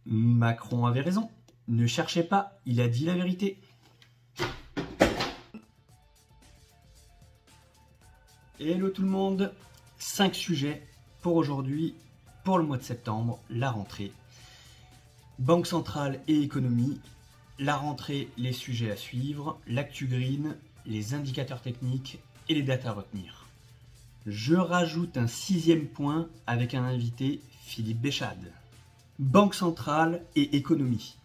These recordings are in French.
Macron avait raison. Ne cherchez pas, il a dit la vérité. Hello tout le monde, 5 sujets pour aujourd'hui, pour le mois de septembre, la rentrée. Banque centrale et économie, la rentrée, les sujets à suivre, l'actu green, les indicateurs techniques et les dates à retenir. Je rajoute un 6e point avec un invité, Philippe Béchade. Banque centrale et économie.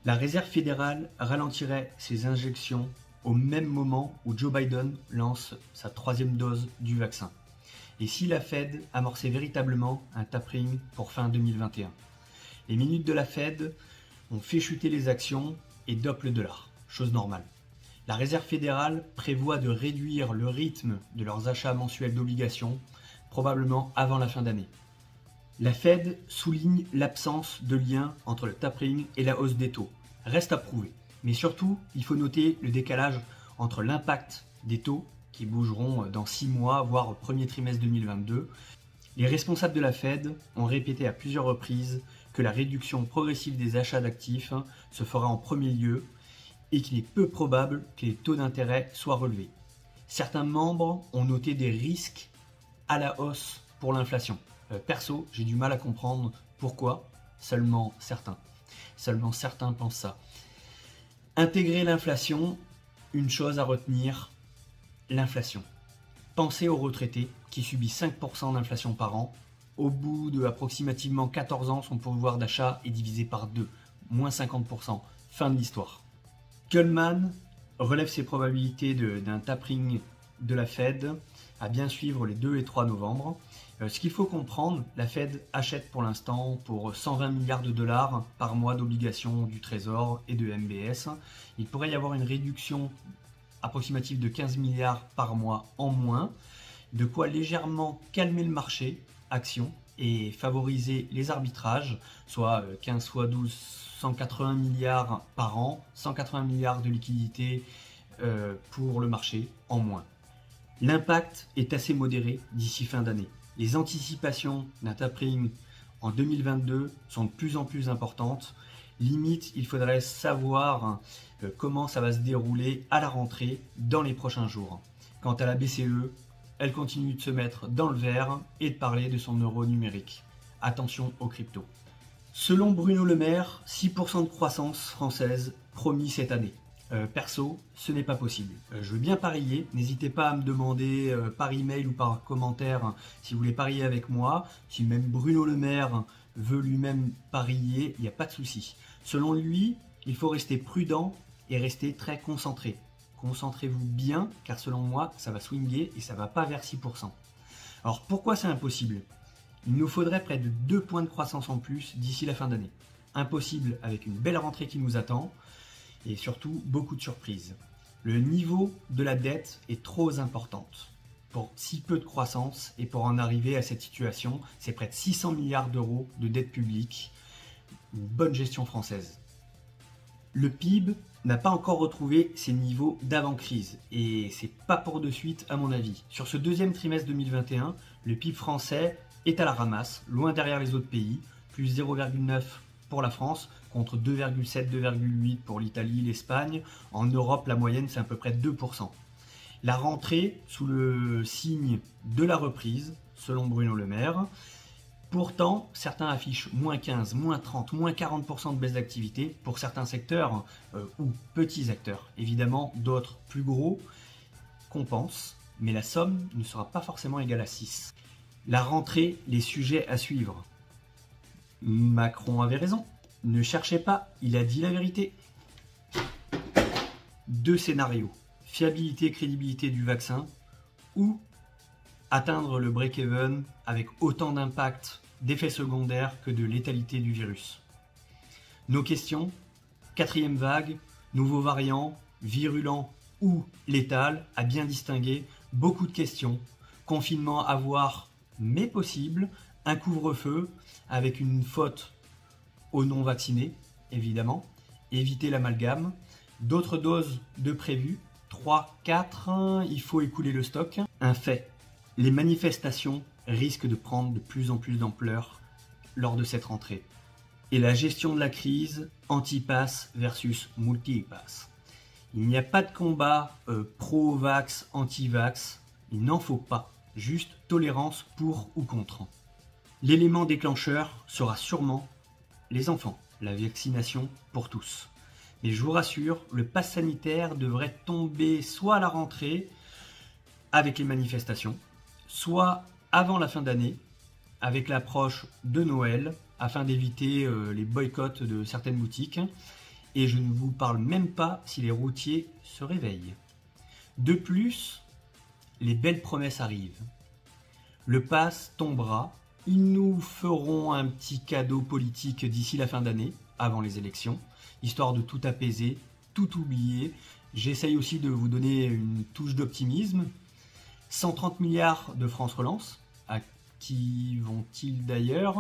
La Réserve fédérale ralentirait ses injections au même moment où Joe Biden lance sa 3e dose du vaccin. Et si la Fed amorçait véritablement un tapering pour fin 2021. Les minutes de la Fed ont fait chuter les actions et dopent le dollar, chose normale. La Réserve fédérale prévoit de réduire le rythme de leurs achats mensuels d'obligations, probablement avant la fin d'année. La Fed souligne l'absence de lien entre le tapering et la hausse des taux. Reste à prouver. Mais surtout, il faut noter le décalage entre l'impact des taux, qui bougeront dans 6 mois, voire au premier trimestre 2022. Les responsables de la Fed ont répété à plusieurs reprises que la réduction progressive des achats d'actifs se fera en premier lieu et qu'il est peu probable que les taux d'intérêt soient relevés. Certains membres ont noté des risques à la hausse pour l'inflation. Perso, j'ai du mal à comprendre pourquoi, seulement certains pensent ça. Intégrer l'inflation, une chose à retenir, l'inflation. Pensez aux retraités qui subissent 5% d'inflation par an. Au bout de approximativement 14 ans, son pouvoir d'achat est divisé par 2, moins 50%. Fin de l'histoire. Goldman relève ses probabilités d'un tapering de la Fed à bien suivre les 2 et 3 novembre. Ce qu'il faut comprendre, la Fed achète pour l'instant pour 120 milliards de dollars par mois d'obligations du Trésor et de MBS. Il pourrait y avoir une réduction approximative de 15 milliards par mois en moins, de quoi légèrement calmer le marché actions et favoriser les arbitrages, soit 15 fois 12, 180 milliards par an, 180 milliards de liquidités pour le marché en moins. L'impact est assez modéré d'ici fin d'année. Les anticipations d'un tapering en 2022 sont de plus en plus importantes. Limite, il faudrait savoir comment ça va se dérouler à la rentrée dans les prochains jours. Quant à la BCE, elle continue de se mettre dans le vert et de parler de son euro numérique. Attention aux cryptos. Selon Bruno Le Maire, 6% de croissance française promis cette année. Perso, ce n'est pas possible. Je veux bien parier, n'hésitez pas à me demander par email ou par commentaire si vous voulez parier avec moi. Si même Bruno Le Maire veut lui-même parier, il n'y a pas de souci. Selon lui, il faut rester prudent et rester très concentré. Concentrez-vous bien, car selon moi, ça va swinguer et ça ne va pas vers 6%. Alors pourquoi c'est impossible ? Il nous faudrait près de 2 points de croissance en plus d'ici la fin d'année. Impossible avec une belle rentrée qui nous attend et surtout beaucoup de surprises. Le niveau de la dette est trop importante pour si peu de croissance et pour en arriver à cette situation, c'est près de 600 milliards d'euros de dette publique. Une bonne gestion française. Le PIB n'a pas encore retrouvé ses niveaux d'avant-crise et c'est pas pour de suite à mon avis. Sur ce 2e trimestre 2021, le PIB français est à la ramasse, loin derrière les autres pays, plus 0,9 pour la France contre 2,7, 2,8 pour l'Italie, l'Espagne. En Europe, la moyenne c'est à peu près 2%. La rentrée sous le signe de la reprise, selon Bruno Le Maire. Pourtant, certains affichent moins 15, moins 30, moins 40% de baisse d'activité pour certains secteurs ou petits acteurs. Évidemment, d'autres plus gros compensent, mais la somme ne sera pas forcément égale à 6. La rentrée, les sujets à suivre. Macron avait raison. Ne cherchez pas, il a dit la vérité. 2 scénarios. Fiabilité et crédibilité du vaccin ou atteindre le break-even avec autant d'impact d'effets secondaires que de létalité du virus. Nos questions, 4e vague, nouveaux variants, virulents ou létal, à bien distinguer, beaucoup de questions, confinement à voir mais possible, un couvre-feu avec une faute aux non-vaccinés, évidemment, éviter l'amalgame, d'autres doses de prévues, 3, 4, il faut écouler le stock. Un fait, les manifestations risquent de prendre de plus en plus d'ampleur lors de cette rentrée. et la gestion de la crise, anti-pass versus multi-pass. Il n'y a pas de combat pro-vax, anti-vax, il n'en faut pas, juste tolérance pour ou contre. L'élément déclencheur sera sûrement les enfants, la vaccination pour tous. Mais je vous rassure, le pass sanitaire devrait tomber soit à la rentrée avec les manifestations, soit avant la fin d'année avec l'approche de Noël afin d'éviter les boycotts de certaines boutiques. Et je ne vous parle même pas si les routiers se réveillent. De plus, les belles promesses arrivent. Le pass tombera, ils nous feront un petit cadeau politique d'ici la fin d'année, avant les élections, histoire de tout apaiser, tout oublier. J'essaye aussi de vous donner une touche d'optimisme. 130 milliards de France Relance, à qui vont-ils d'ailleurs ?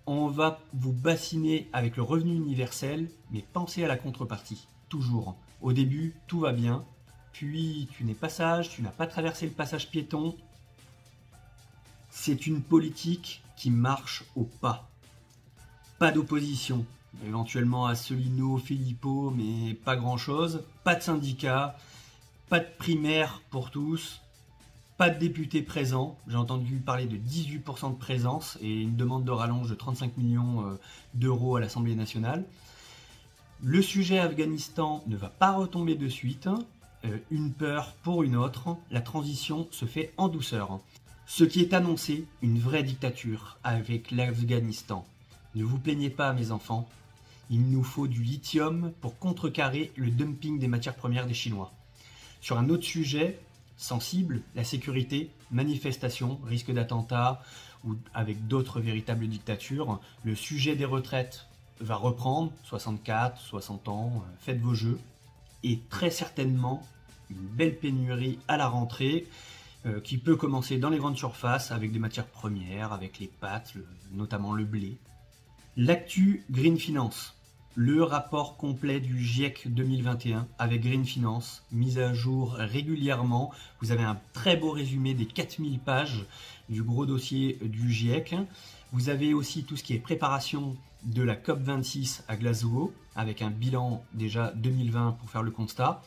On va vous bassiner avec le revenu universel, mais pensez à la contrepartie, toujours. Au début, tout va bien, puis tu n'es pas sage, tu n'as pas traversé le passage piéton. C'est une politique qui marche au pas. Pas d'opposition, éventuellement Asselineau, Philippot, mais pas grand-chose. Pas de syndicat, pas de primaire pour tous. Pas de députés présents, j'ai entendu parler de 18% de présence et une demande de rallonge de 35 millions d'euros à l'Assemblée nationale. Le sujet Afghanistan ne va pas retomber de suite, une peur pour une autre, la transition se fait en douceur. Ce qui est annoncé, une vraie dictature avec l'Afghanistan. Ne vous plaignez pas mes enfants, il nous faut du lithium pour contrecarrer le dumping des matières premières des Chinois. Sur un autre sujet, sensible, la sécurité, manifestations, risque d'attentat ou avec d'autres véritables dictatures, le sujet des retraites va reprendre, 64, 60 ans, faites vos jeux, et très certainement une belle pénurie à la rentrée qui peut commencer dans les grandes surfaces avec des matières premières, avec les pâtes, notamment le blé. L'actu Green Finance. Le rapport complet du GIEC 2021 avec Green Finance, mise à jour régulièrement. Vous avez un très beau résumé des 4000 pages du gros dossier du GIEC. Vous avez aussi tout ce qui est préparation de la COP26 à Glasgow, avec un bilan déjà 2020 pour faire le constat.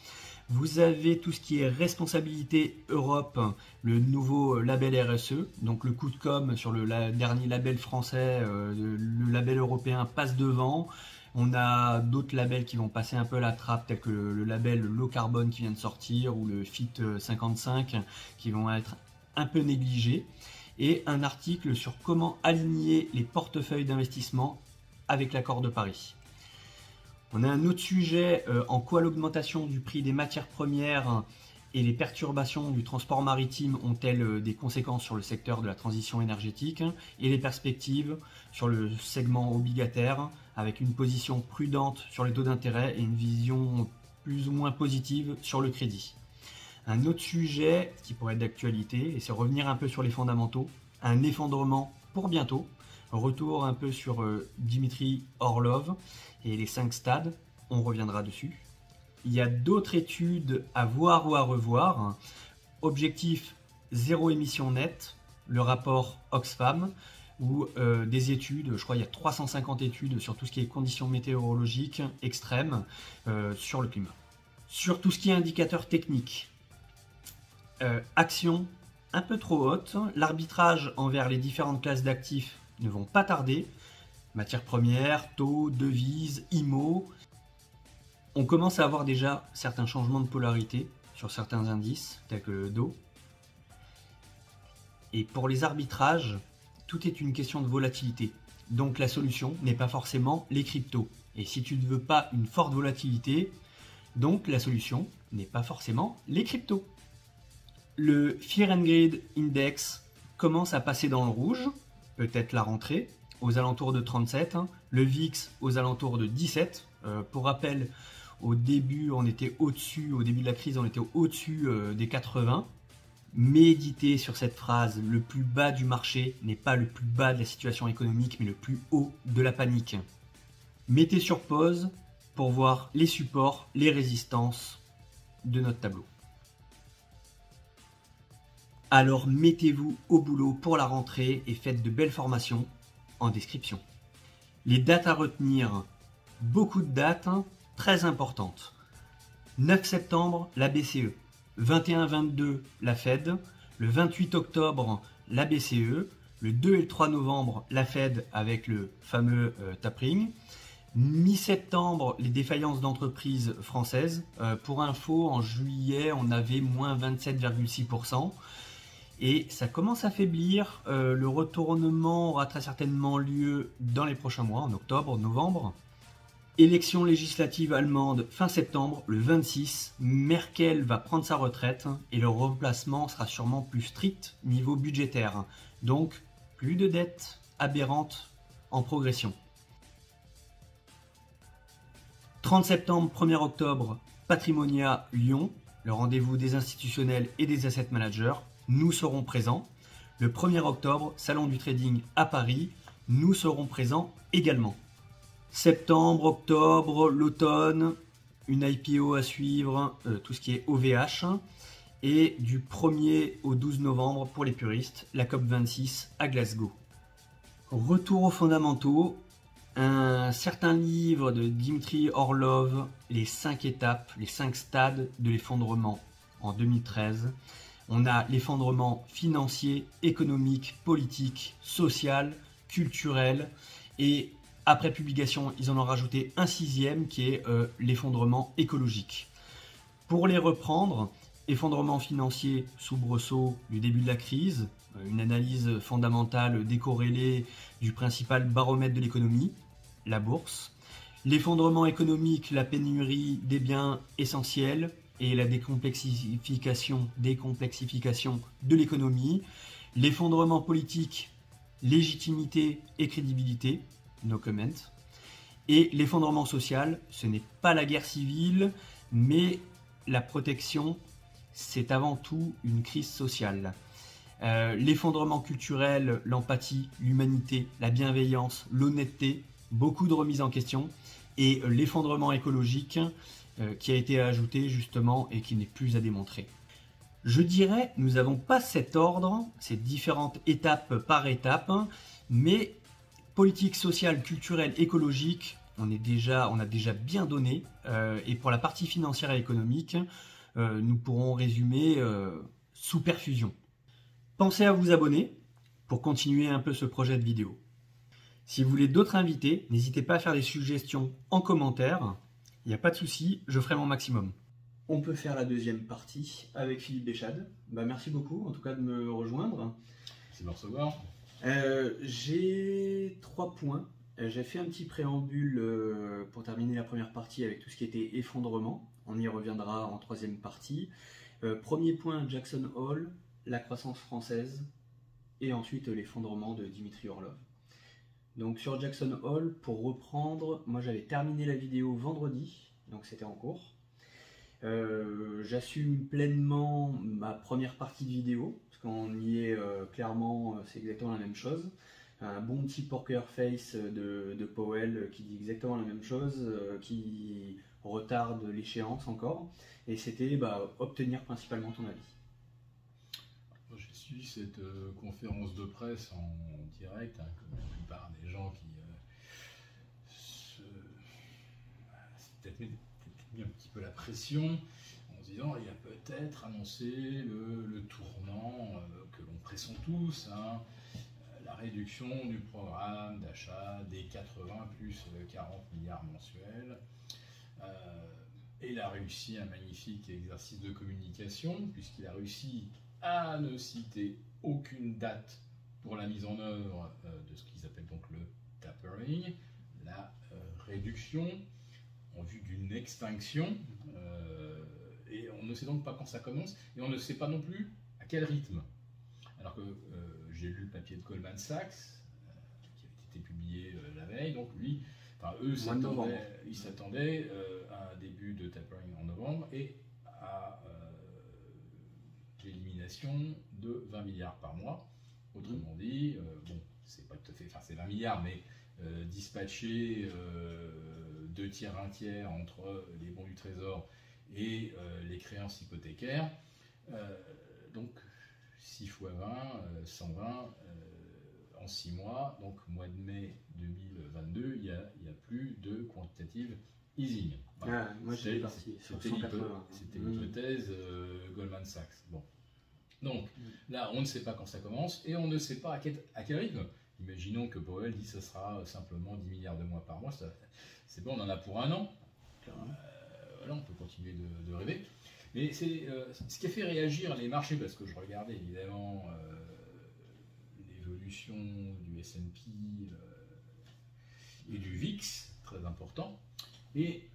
Vous avez tout ce qui est responsabilité Europe, le nouveau label RSE, donc le coup de com' sur le dernier label français, le label européen passe devant. On a d'autres labels qui vont passer un peu à la trappe, tels que le label low carbone qui vient de sortir ou le Fit 55 qui vont être un peu négligés. Et un article sur comment aligner les portefeuilles d'investissement avec l'accord de Paris. On a un autre sujet en quoi l'augmentation du prix des matières premières et les perturbations du transport maritime ont-elles des conséquences sur le secteur de la transition énergétique et les perspectives sur le segment obligataire avec une position prudente sur les taux d'intérêt et une vision plus ou moins positive sur le crédit. Un autre sujet qui pourrait être d'actualité, et c'est revenir un peu sur les fondamentaux, un effondrement pour bientôt, retour un peu sur Dimitri Orlov et les 5 stades, on reviendra dessus. Il y a d'autres études à voir ou à revoir. Objectif zéro émission nette, le rapport Oxfam, ou des études, je crois qu'il y a 350 études sur tout ce qui est conditions météorologiques extrêmes sur le climat. Sur tout ce qui est indicateurs techniques, action un peu trop haute, l'arbitrage envers les différentes classes d'actifs ne vont pas tarder, matières premières, taux, devises, IMO. On commence à avoir déjà certains changements de polarité sur certains indices, tels que le Dow. Et pour les arbitrages, tout est une question de volatilité. Donc la solution n'est pas forcément les cryptos. Et si tu ne veux pas une forte volatilité, donc la solution n'est pas forcément les cryptos. Le Fear and Greed Index commence à passer dans le rouge, peut-être la rentrée, aux alentours de 37, le VIX aux alentours de 17. Pour rappel, au début de la crise, on était au-dessus des 80. Méditez sur cette phrase, le plus bas du marché n'est pas le plus bas de la situation économique, mais le plus haut de la panique. Mettez sur pause pour voir les supports, les résistances de notre tableau. Alors mettez-vous au boulot pour la rentrée et faites de belles formations en description. Les dates à retenir, beaucoup de dates très importantes. 9 septembre, la BCE. 21-22, la Fed. Le 28 octobre, la BCE. Le 2 et le 3 novembre, la Fed avec le fameux tapering. Mi-septembre, les défaillances d'entreprises françaises. Pour info, en juillet, on avait moins 27,6%. Et ça commence à faiblir. Le retournement aura très certainement lieu dans les prochains mois, en octobre, novembre. Élection législative allemande fin septembre, le 26. Merkel va prendre sa retraite et le remplacement sera sûrement plus strict niveau budgétaire. Donc, plus de dettes aberrantes en progression. 30 septembre, 1er octobre, Patrimonia Lyon, le rendez-vous des institutionnels et des asset managers. Nous serons présents. Le 1er octobre, Salon du Trading à Paris. Nous serons présents également. Septembre, octobre, l'automne, une IPO à suivre, tout ce qui est OVH. Et du 1er au 12 novembre, pour les puristes, la COP26 à Glasgow. Retour aux fondamentaux. Un certain livre de Dimitri Orlov, les 5 étapes, les 5 stades de l'effondrement en 2013. On a l'effondrement financier, économique, politique, social, culturel. Et après publication, ils en ont rajouté un 6e qui est l'effondrement écologique. Pour les reprendre, effondrement financier, soubresaut du début de la crise, une analyse fondamentale décorrélée du principal baromètre de l'économie, la bourse. L'effondrement économique, la pénurie des biens essentiels et la décomplexification de l'économie. L'effondrement politique, légitimité et crédibilité, no comment. Et l'effondrement social, ce n'est pas la guerre civile, mais la protection, c'est avant tout une crise sociale. L'effondrement culturel, l'empathie, l'humanité, la bienveillance, l'honnêteté, beaucoup de remises en question, et l'effondrement écologique qui a été ajouté justement et qui n'est plus à démontrer. Je dirais, nous n'avons pas cet ordre, ces différentes étapes par étape, mais politique, sociale, culturelle, écologique, on a déjà bien donné, et pour la partie financière et économique, nous pourrons résumer sous perfusion. Pensez à vous abonner pour continuer un peu ce projet de vidéo. Si vous voulez d'autres invités, n'hésitez pas à faire des suggestions en commentaire. Il n'y a pas de souci, je ferai mon maximum. On peut faire la deuxième partie avec Philippe Béchade. Merci beaucoup en tout cas de me rejoindre. C'est de me recevoir. J'ai 3 points. J'ai fait un petit préambule pour terminer la première partie avec tout ce qui était effondrement. On y reviendra en 3e partie. Premier point, Jackson Hole, la croissance française et ensuite l'effondrement de Dimitri Orlov. Donc sur Jackson Hole, pour reprendre, moi j'avais terminé la vidéo vendredi, donc c'était en cours. J'assume pleinement ma première partie de vidéo, parce qu'on y est clairement, c'est exactement la même chose. Un bon petit poker face de Powell qui dit exactement la même chose, qui retarde l'échéance encore. Et c'était obtenir principalement ton avis. J'ai suivi cette conférence de presse en direct, comme la plupart des gens qui peut-être mis un petit peu la pression en se disant il y a peut-être annoncé le tournant que l'on pressent tous, la réduction du programme d'achat des 80 plus 40 milliards mensuels. Et il a réussi un magnifique exercice de communication, puisqu'il a réussi à ne citer aucune date pour la mise en œuvre de ce qu'ils appellent donc le tapering, la réduction en vue d'une extinction, et on ne sait donc pas quand ça commence, et on ne sait pas non plus à quel rythme. Alors que j'ai lu le papier de Goldman Sachs, qui avait été publié la veille, donc lui, eux s'attendaient à un début de tapering en novembre et à l'élimination de 20 milliards par mois. Autrement dit, c'est pas tout à fait, c'est 20 milliards, mais dispatchés 2 tiers, 1 tiers entre les bons du Trésor et les créances hypothécaires. Donc 6 fois 20, 120 en 6 mois, donc mois de mai 2022, eu de quantitative easing. Voilà. Ah, moi j'ai parti sur 180. C'était l'hypothèse Goldman Sachs. Bon. Donc là, on ne sait pas quand ça commence et on ne sait pas à quel rythme. Imaginons que Powell dit que ce sera simplement 10 milliards de mois par mois. C'est bon, on en a pour un an. Voilà, on peut continuer de rêver. Mais c'est ce qui a fait réagir les marchés, parce que je regardais évidemment l'évolution du S&P et du VIX, très important. Et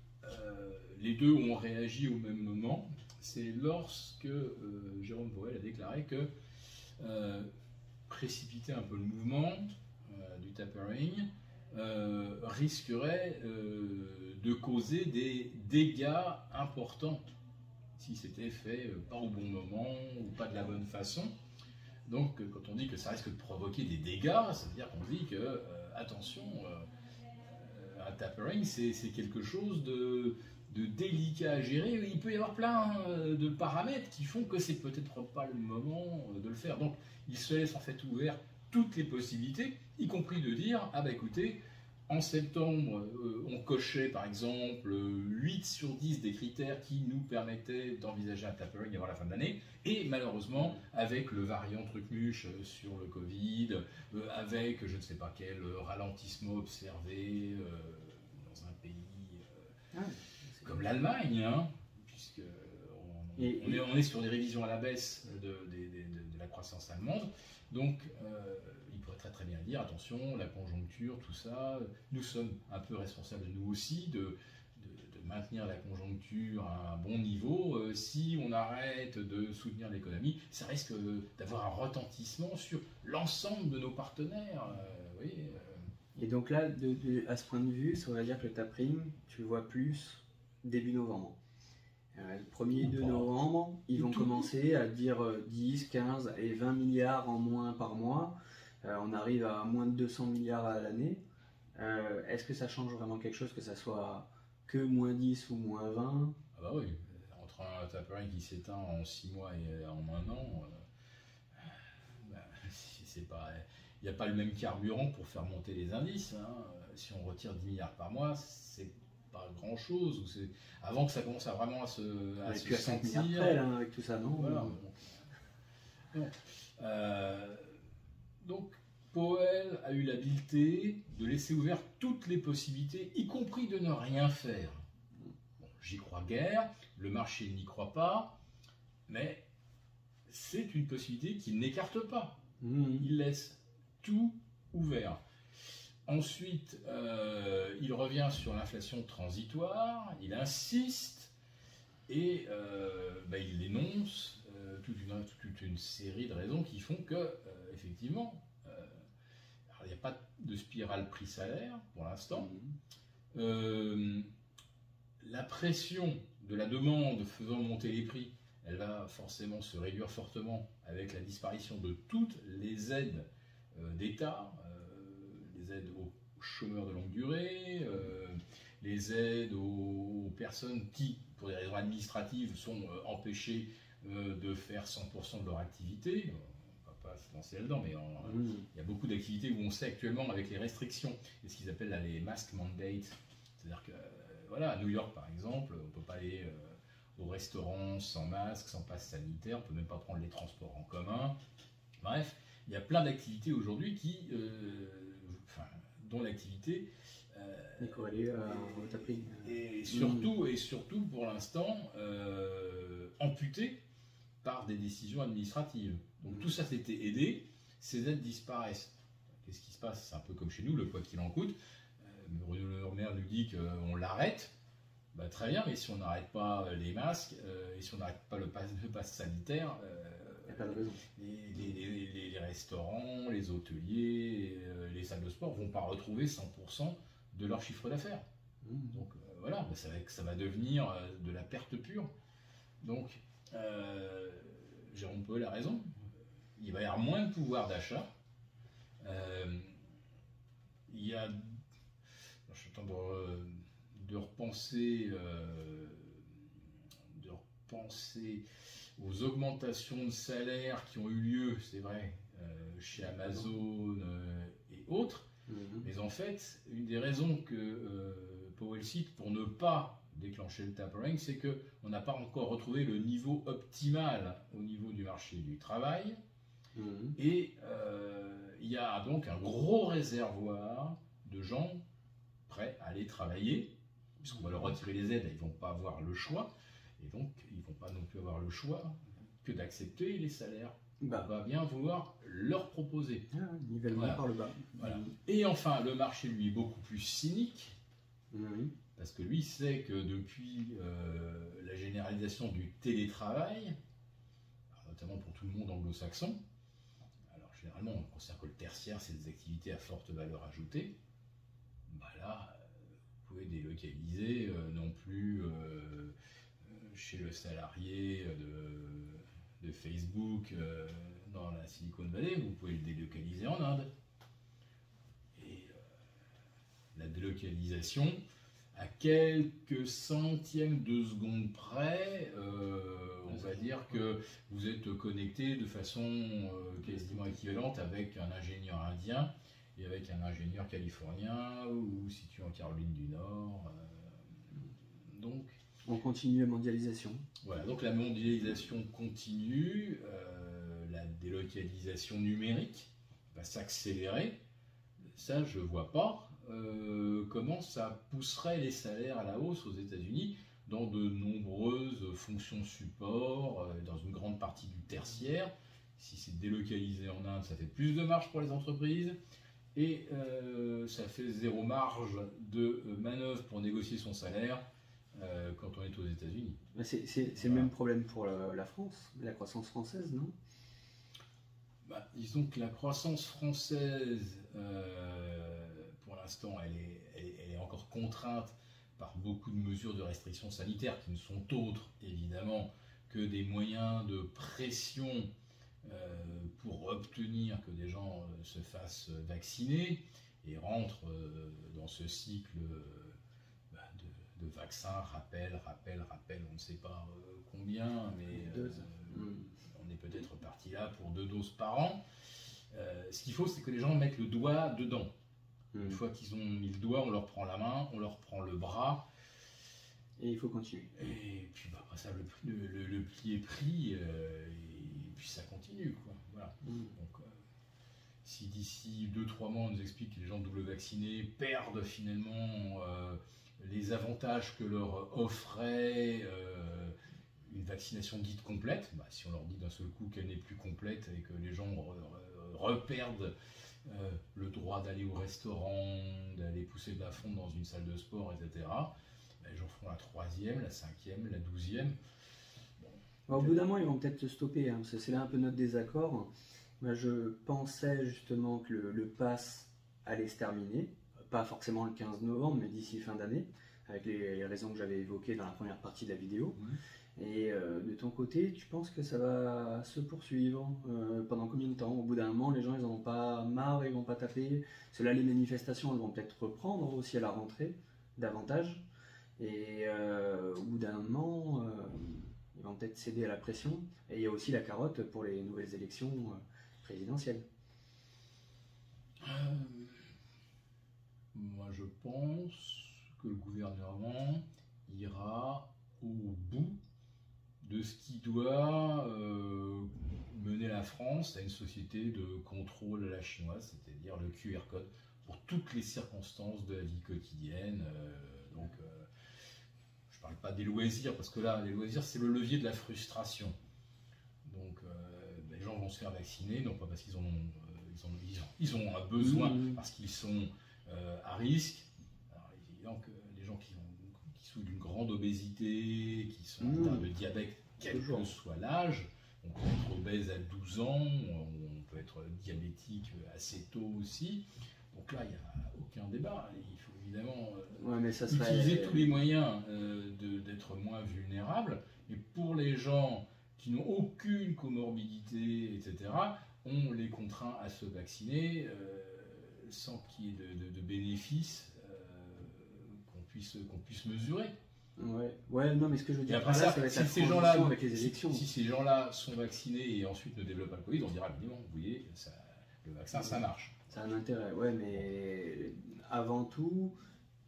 les deux ont réagi au même moment. C'est lorsque Jérôme Powell a déclaré que précipiter un peu le mouvement du tapering risquerait de causer des dégâts importants si c'était fait pas au bon moment ou pas de la bonne façon. Donc quand on dit que ça risque de provoquer des dégâts, ça veut dire qu'on dit que attention, un tapering c'est quelque chose de délicat à gérer. Il peut y avoir plein de paramètres qui font que c'est peut-être pas le moment de le faire. Donc il se laisse en fait ouvert toutes les possibilités, y compris de dire ah bah écoutez, en septembre on cochait par exemple 8 sur 10 des critères qui nous permettaient d'envisager un tapering avant la fin de l'année, et malheureusement avec le variant trucmuche sur le Covid, avec je ne sais pas quel ralentissement observé dans un pays comme l'Allemagne, hein, puisque on est sur des révisions à la baisse de la croissance allemande. Donc, il pourrait très très bien dire, attention, la conjoncture, tout ça, nous sommes un peu responsables, nous aussi, de maintenir la conjoncture à un bon niveau. Si on arrête de soutenir l'économie, ça risque d'avoir un retentissement sur l'ensemble de nos partenaires. Oui, Et donc là, à ce point de vue, ça veut dire que le tapering, tu le vois plus début novembre. Le 1er et 2 novembre, ils vont commencer à dire 10, 15 et 20 milliards en moins par mois. On arrive à moins de 200 milliards à l'année. Est-ce que ça change vraiment quelque chose, que ça soit que moins 10 ou moins 20? Ah bah oui, entre un tapering qui s'éteint en 6 mois et en un an, c'est pas... Il n'y a pas le même carburant pour faire monter les indices. Hein. Si on retire 10 milliards par mois, c'est pas grand chose. Avant que ça commence à vraiment à se plus à 5 milliards près, là, avec tout ça, non? Voilà. Donc, Powell a eu l'habileté de laisser ouvertes toutes les possibilités, y compris de ne rien faire. Bon, j'y crois guère, le marché n'y croit pas, mais c'est une possibilité qu'il n'écarte pas. Il laisse tout ouvert. Ensuite, il revient sur l'inflation transitoire, il insiste et il énonce toute une série de raisons qui font que, effectivement, il n'y a pas de spirale prix-salaire pour l'instant. La pression de la demande faisant monter les prix, elle va forcément se réduire fortement avec la disparition de toutes les aides d'État, les aides aux chômeurs de longue durée, les aides aux personnes qui, pour des raisons administratives, sont empêchées de faire 100% de leur activité. On ne va pas se lancer là-dedans, mais il y a beaucoup d'activités où on sait actuellement, avec les restrictions, et ce qu'ils appellent là, les mask mandates, c'est-à-dire que, voilà, à New York par exemple, on ne peut pas aller au restaurant sans masque, sans passe sanitaire, on ne peut même pas prendre les transports en commun. Bref, il y a plein d'activités aujourd'hui dont l'activité est corrélée au tapering. Et surtout pour l'instant amputée par des décisions administratives. Donc tout ça s'était aidé, ces aides disparaissent. Qu'est-ce qui se passe? C'est un peu comme chez nous, le quoi qu'il en coûte. Bruno Le Maire nous dit qu'on l'arrête. Bah, très bien, mais si on n'arrête pas les masques et si on n'arrête pas le pass sanitaire, il n'y a pas de raison. Les restaurants, les hôteliers, les salles de sport ne vont pas retrouver 100% de leur chiffre d'affaires. Donc voilà, ça va devenir de la perte pure. Donc Jérôme Powell a raison, il va y avoir moins de pouvoir d'achat. Il y a... Je suis en train de repenser aux augmentations de salaire qui ont eu lieu, c'est vrai, chez Amazon et autres. Mais en fait, une des raisons que Powell cite pour ne pas déclencher le tapering, c'est qu'on n'a pas encore retrouvé le niveau optimal au niveau du marché du travail. Et il y a donc un gros réservoir de gens prêts à aller travailler, puisqu'on va leur retirer les aides, ils ne vont pas avoir le choix, et donc ils ne vont pas non plus avoir le choix que d'accepter les salaires. On va bien vouloir leur proposer. Nivellement par le bas. Voilà. Et enfin, le marché, lui, est beaucoup plus cynique, parce que lui sait que depuis la généralisation du télétravail, notamment pour tout le monde anglo-saxon, alors généralement on considère que le tertiaire, c'est des activités à forte valeur ajoutée, là, vous pouvez délocaliser non plus chez le salarié de Facebook dans la Silicon Valley, vous pouvez le délocaliser en Inde. Et la délocalisation, à quelques centièmes de seconde près, on va dire que vous êtes connecté de façon quasiment équivalente avec un ingénieur indien et avec un ingénieur californien ou situé en Caroline du Nord. Donc, on continue la mondialisation. Voilà, donc la mondialisation continue, la délocalisation numérique va s'accélérer. Ça, je ne vois pas comment ça pousserait les salaires à la hausse aux États-Unis dans de nombreuses fonctions support, dans une grande partie du tertiaire. Si c'est délocalisé en Inde, ça fait plus de marge pour les entreprises et ça fait zéro marge de manœuvre pour négocier son salaire quand on est aux États-Unis. C'est le même problème pour la France, la croissance française, non? Disons que la croissance française, pour l'instant, elle est encore contrainte par beaucoup de mesures de restriction sanitaire qui ne sont autres, évidemment, que des moyens de pression pour obtenir que des gens se fassent vacciner et rentrent dans ce cycle de vaccins, rappel, on ne sait pas combien, mais on est peut-être parti là pour 2 doses par an. Ce qu'il faut, c'est que les gens mettent le doigt dedans. Une fois qu'ils ont mis le doigt, on leur prend la main, on leur prend le bras. Et il faut continuer. Et puis après ça, le pli est pris, et puis ça continue, quoi. Voilà. Donc, si d'ici 2-3 mois on nous explique que les gens double vaccinés perdent finalement les avantages que leur offrait une vaccination dite complète, si on leur dit d'un seul coup qu'elle n'est plus complète et que les gens reperdent le droit d'aller au restaurant, d'aller pousser de la fonte dans une salle de sport, etc., les gens feront la 3e, la 5e, la 12e. Au bout d'un moment, ils vont peut-être stopper, parce que c'est là un peu notre désaccord. Moi, je pensais justement que le pass allait se terminer, pas forcément le 15 novembre, mais d'ici fin d'année, avec les raisons que j'avais évoquées dans la première partie de la vidéo. Et de ton côté, tu penses que ça va se poursuivre pendant combien de temps? Au bout d'un moment, les gens, ils n'en ont pas marre, ils vont pas taper. Parce que là, les manifestations, elles vont peut-être reprendre aussi à la rentrée, davantage. Et au bout d'un moment, ils vont peut-être céder à la pression. Et il y a aussi la carotte pour les nouvelles élections présidentielles. Moi, je pense que le gouvernement ira au bout de ce qui doit mener la France à une société de contrôle à la chinoise, c'est-à-dire le QR code pour toutes les circonstances de la vie quotidienne. Donc, je ne parle pas des loisirs, parce que là, les loisirs, c'est le levier de la frustration. Donc, les gens vont se faire vacciner, non pas parce qu'ils ont un besoin, parce qu'ils sont à risque. Alors, il est évident que les gens qui souffrent d'une grande obésité, qui sont atteints de diabète, quel que soit l'âge, on peut être obèse à 12 ans, on peut être diabétique assez tôt aussi. Donc là, il n'y a aucun débat. Il faut évidemment utiliser tous les moyens d'être moins vulnérables. Mais pour les gens qui n'ont aucune comorbidité, etc., on les contraint à se vacciner sans qu'il y ait de bénéfices qu'on puisse mesurer. Ouais, non, mais ce que je veux dire, après ça, va être si la ces gens-là, avec les élections. Si ces gens-là sont vaccinés et ensuite ne développent pas le Covid, on dira évidemment, vous voyez, le vaccin, ça marche. Ça a un intérêt, ouais, mais avant tout,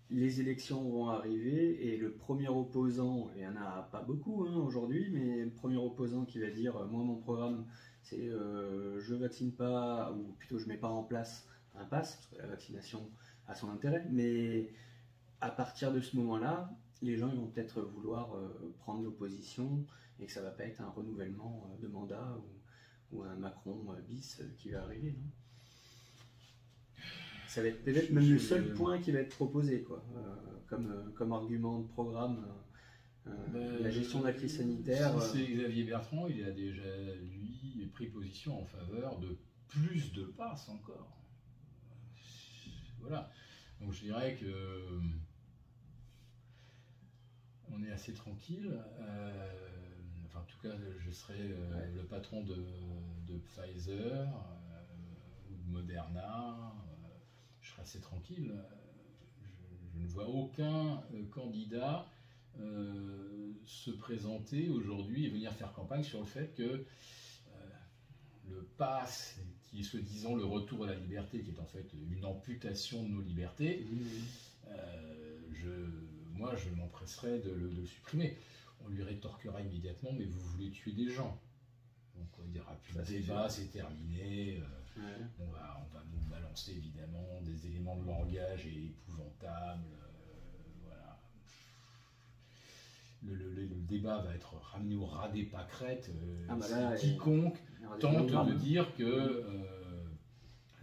les élections vont arriver et le premier opposant, il n'y en a pas beaucoup hein, aujourd'hui, mais le premier opposant qui va dire moi mon programme c'est je vaccine pas, ou plutôt je mets pas en place un pass, parce que la vaccination a son intérêt, mais à partir de ce moment-là, les gens ils vont peut-être vouloir prendre l'opposition et que ça va pas être un renouvellement de mandat ou un Macron bis qui va arriver, non? Ça va être peut-être même le seul point qui va être proposé, quoi, comme argument de programme. La gestion de la crise sanitaire. Si c'est Xavier Bertrand, il a déjà, lui, pris position en faveur de plus de passes encore. Voilà. Donc je dirais que on est assez tranquille. Enfin, en tout cas, je serai le patron de Pfizer ou de Moderna. Je serai assez tranquille. Je ne vois aucun candidat se présenter aujourd'hui et venir faire campagne sur le fait que le pass, qui est soi-disant le retour à la liberté, qui est en fait une amputation de nos libertés, moi je m'empresserais de le supprimer. On lui rétorquera immédiatement, mais vous voulez tuer des gens. Donc il n'y aura plus de débat, c'est terminé. On va nous balancer évidemment des éléments de langage épouvantables. Voilà. Le débat va être ramené au ras des pâquerettes. Quiconque tente de dire que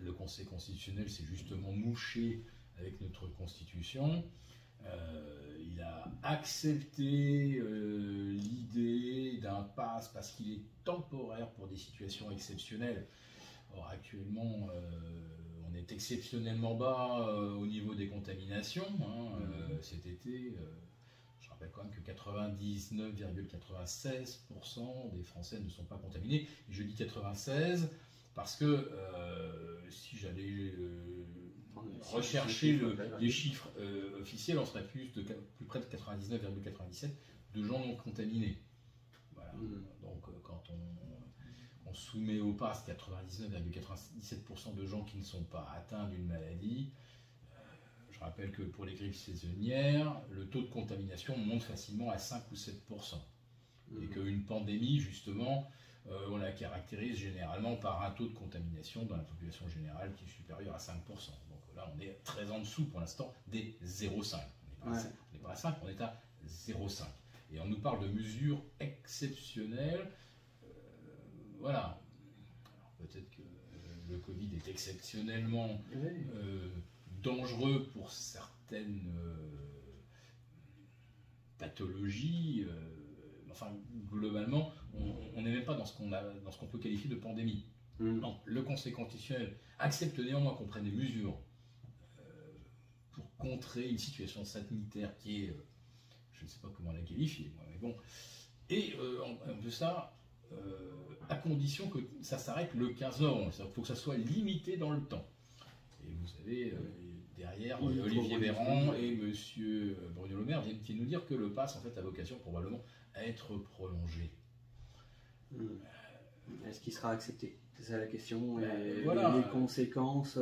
le Conseil constitutionnel s'est justement mouché avec notre Constitution. Il a accepté l'idée d'un pass parce qu'il est temporaire pour des situations exceptionnelles. Or actuellement, on est exceptionnellement bas au niveau des contaminations. Cet été, je rappelle quand même que 99,96% des Français ne sont pas contaminés. Et je dis 96 parce que si j'allais rechercher les chiffres officiels, on serait plus près de 99,97 de gens non contaminés. Voilà. Donc quand on soumet au pass 99,97% de gens qui ne sont pas atteints d'une maladie, je rappelle que pour les grippes saisonnières, le taux de contamination monte facilement à 5 ou 7%. Et qu'une pandémie, justement, on la caractérise généralement par un taux de contamination dans la population générale qui est supérieur à 5%. Donc là, on est très en dessous pour l'instant des 0,5. On n'est pas à 5, on est à 0,5. Et on nous parle de mesures exceptionnelles. Voilà. Alors, peut-être que le Covid est exceptionnellement dangereux pour certaines pathologies. Enfin, globalement, on n'est même pas dans ce qu'on peut qualifier de pandémie. Non, le Conseil constitutionnel accepte néanmoins qu'on prenne des mesures pour contrer une situation sanitaire qui est, je ne sais pas comment la qualifier, moi, mais bon. Et en plus ça, à condition que ça s'arrête le 15 novembre. Il faut que ça soit limité dans le temps. Et vous savez, derrière, Olivier Véran et M. Bruno Le Maire viennent nous dire que le pass en fait, a vocation probablement à être prolongé. Est-ce qu'il sera accepté? C'est ça la question. Et voilà. Les conséquences.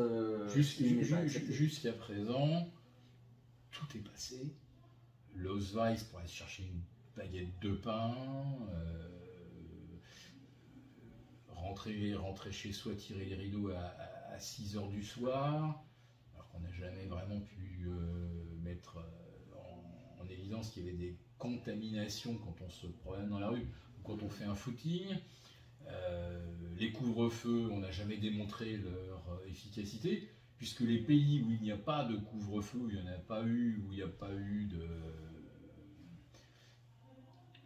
Jusqu'à présent, tout est passé. L'Ausweis pour aller chercher une baguette de pain. Rentrer chez soi, tirer les rideaux à 6h du soir, alors qu'on n'a jamais vraiment pu mettre en évidence qu'il y avait des contaminations quand on se promène dans la rue ou quand on fait un footing. Les couvre-feux, on n'a jamais démontré leur efficacité, puisque les pays où il n'y a pas de couvre-feu, où il n'y en a pas eu, où il n'y a pas eu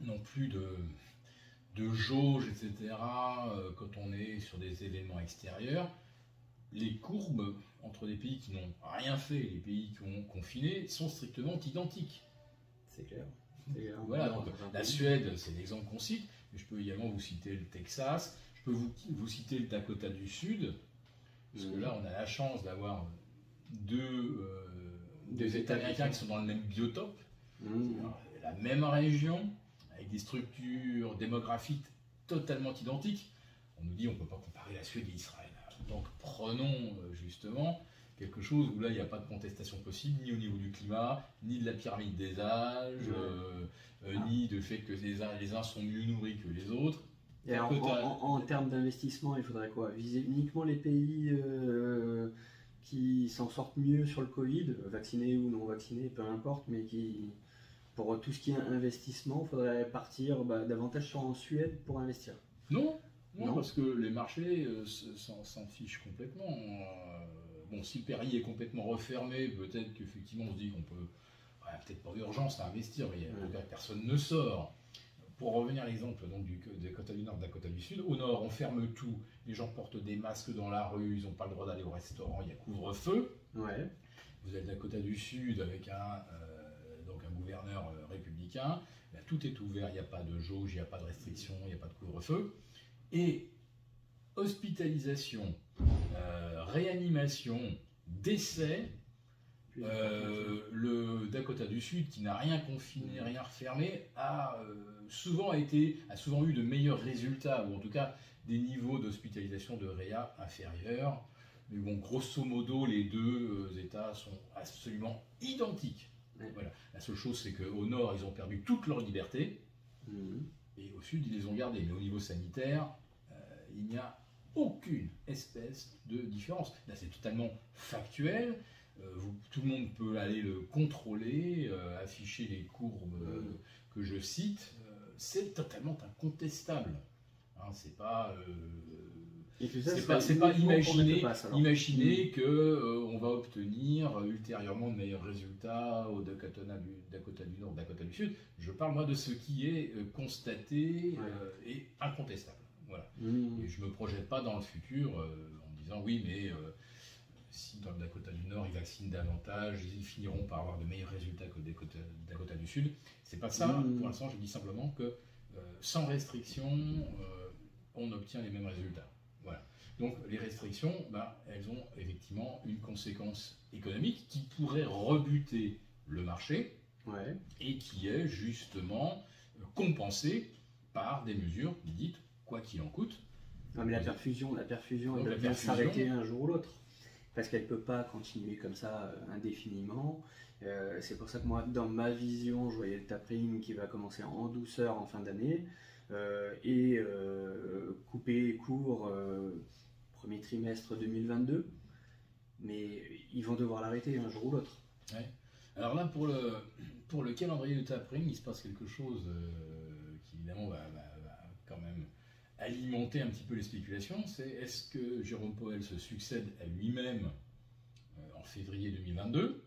non plus de jauge, etc., quand on est sur des événements extérieurs, les courbes entre les pays qui n'ont rien fait et les pays qui ont confiné sont strictement identiques. C'est clair. Voilà, donc la Suède, c'est l'exemple qu'on cite, mais je peux également vous citer le Texas, je peux vous citer le Dakota du Sud, parce que là, on a la chance d'avoir deux États américains qui sont dans le même biotope, la même région, avec des structures démographiques totalement identiques. On nous dit on ne peut pas comparer la Suède et Israël. Donc prenons justement quelque chose où là il n'y a pas de contestation possible, ni au niveau du climat, ni de la pyramide des âges, ni du fait que les uns sont mieux nourris que les autres. Et alors, en termes d'investissement, il faudrait quoi? Viser uniquement les pays qui s'en sortent mieux sur le Covid, vaccinés ou non vaccinés, peu importe, mais qui, pour tout ce qui est investissement, il faudrait partir davantage en Suède pour investir. Non, parce que les marchés s'en fichent complètement. Bon, si Paris est complètement refermé, peut-être qu'effectivement on se dit qu'on peut, peut-être pas d'urgence à investir, mais en tout cas personne ne sort. Pour revenir à l'exemple des Dakota du Nord, Dakota du Sud, au Nord on ferme tout, les gens portent des masques dans la rue, ils n'ont pas le droit d'aller au restaurant, il y a couvre-feu. Ouais. Vous avez le Dakota du Sud avec un gouverneur républicain, là, tout est ouvert, il n'y a pas de jauge, il n'y a pas de restriction, il n'y a pas de couvre-feu. Et hospitalisation, réanimation, décès, le Dakota du Sud, qui n'a rien confiné, rien refermé, a souvent eu de meilleurs résultats, ou en tout cas des niveaux d'hospitalisation de réa inférieurs. Mais bon, grosso modo, les deux États sont absolument identiques. Voilà. La seule chose, c'est qu'au nord, ils ont perdu toute leur liberté, et au sud, ils les ont gardées. Mais au niveau sanitaire, il n'y a aucune espèce de différence. Là, c'est totalement factuel. Tout le monde peut aller le contrôler, afficher les courbes que je cite. C'est totalement incontestable. Hein, c'est pas imaginer qu'on va obtenir ultérieurement de meilleurs résultats au Dakota du Nord, Dakota du Sud. Je parle moi de ce qui est constaté et incontestable. Voilà. Et je ne me projette pas dans le futur en me disant oui, mais si dans le Dakota du Nord ils vaccinent davantage, ils finiront par avoir de meilleurs résultats que le Dakota du Sud. C'est pas ça. Pour l'instant, je dis simplement que sans restriction, on obtient les mêmes résultats. Voilà. Donc les restrictions, elles ont effectivement une conséquence économique qui pourrait rebuter le marché et qui est justement compensée par des mesures dites quoi qu'il en coûte. Non, mais la perfusion, elle doit bien s'arrêter un jour ou l'autre. Parce qu'elle ne peut pas continuer comme ça indéfiniment. C'est pour ça que moi, dans ma vision, je voyais le tapering qui va commencer en douceur en fin d'année et couper court premier trimestre 2022. Mais ils vont devoir l'arrêter un jour ou l'autre. Ouais. Alors là, pour le calendrier de tapering, il se passe quelque chose qui évidemment va quand même alimenter un petit peu les spéculations. C'est est-ce que Jérôme Powell se succède à lui-même en février 2022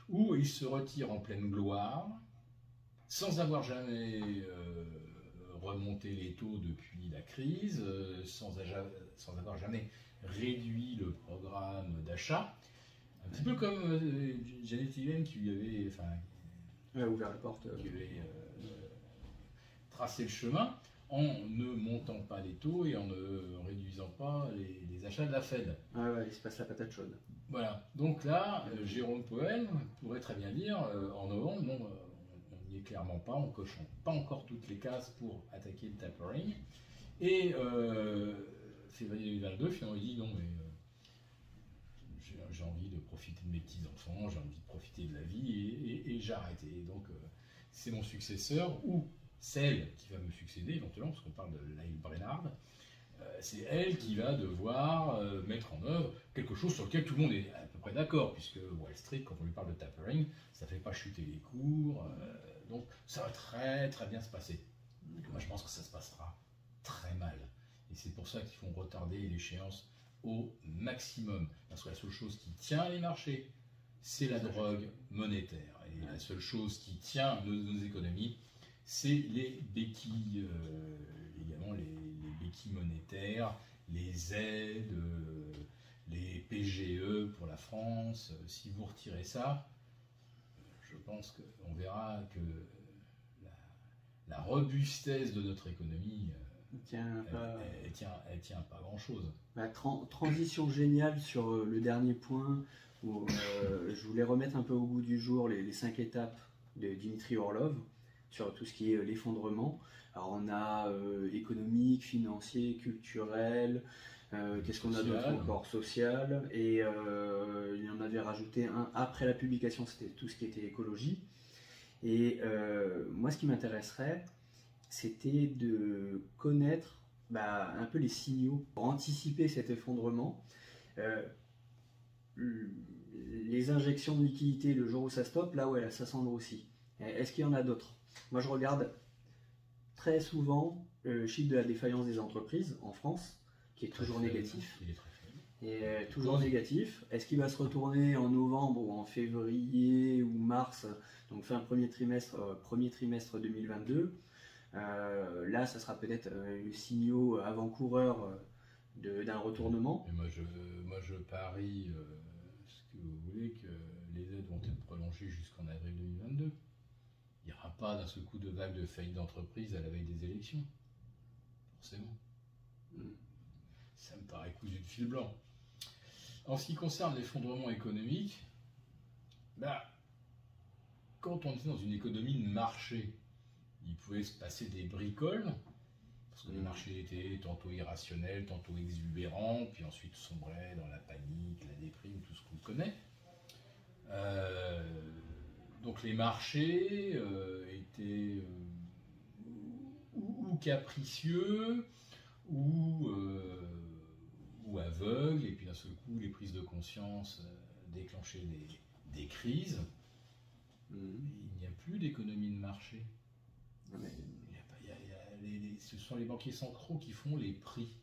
ou il se retire en pleine gloire sans avoir jamais remonté les taux depuis la crise, sans avoir jamais réduit le programme d'achat, un petit peu comme Janet Yellen qui lui avait ouvert la porte, qui avait tracé le chemin en ne montant pas les taux et en ne réduisant pas les achats de la Fed. Il se passe la patate chaude. Voilà, donc là, Jérôme Powell pourrait très bien dire en novembre, on n'y est clairement pas, on ne coche pas encore toutes les cases pour attaquer le tapering. Et février 2022, finalement, il dit non, mais j'ai envie de profiter de mes petits-enfants, j'ai envie de profiter de la vie et j'arrête. Et donc, c'est mon successeur ou celle qui va me succéder éventuellement, parce qu'on parle de Lael Brainard, c'est elle qui va devoir mettre en œuvre quelque chose sur lequel tout le monde est à peu près d'accord, puisque Wall Street, quand on lui parle de tapering, ça ne fait pas chuter les cours, donc ça va très très bien se passer. Moi je pense que ça se passera très mal, et c'est pour ça qu'il faut retarder l'échéance au maximum, parce que la seule chose qui tient les marchés, c'est la drogue monétaire, et la seule chose qui tient nos économies, c'est les béquilles, également les béquilles monétaires, les aides, les PGE pour la France. Si vous retirez ça, je pense qu'on verra que la robustesse de notre économie, elle tient pas grand-chose. Transition géniale sur le dernier point, où je voulais remettre un peu au goût du jour les 5 étapes de Dimitri Orlov, sur tout ce qui est l'effondrement. Alors on a économique, financier, culturel, Qu'est-ce qu'on a d'autre encore? Social. Et il y en avait rajouté un après la publication, c'était tout ce qui était écologie. Et moi, ce qui m'intéresserait, c'était de connaître un peu les signaux pour anticiper cet effondrement. Les injections de liquidité le jour où ça stoppe, là ouais, ça s'engrossit. Est-ce qu'il y en a d'autres? Moi je regarde très souvent le chiffre de la défaillance des entreprises en France, qui est toujours négatif. Il est très faible. Et toujours négatif. Est-ce qu'il va se retourner en novembre ou en février ou mars, donc fin premier trimestre 2022? Là, ça sera peut-être le signaux avant-coureur d'un retournement. Et moi, je parie, ce que vous voulez, que les aides vont être prolongées jusqu'en avril 2022. Il n'y aura pas d'un seul coup de vague de faillite d'entreprise à la veille des élections. Forcément. Ça me paraît cousu de fil blanc. En ce qui concerne l'effondrement économique, quand on était dans une économie de marché, il pouvait se passer des bricoles, parce que les marchés étaient tantôt irrationnels, tantôt exubérants, puis ensuite sombraient dans la panique, la déprime, tout ce qu'on connaît. Donc les marchés étaient ou capricieux, ou aveugles, et puis d'un seul coup les prises de conscience déclenchaient des crises. Il n'y a plus d'économie de marché. Ce sont les banquiers centraux qui font les prix.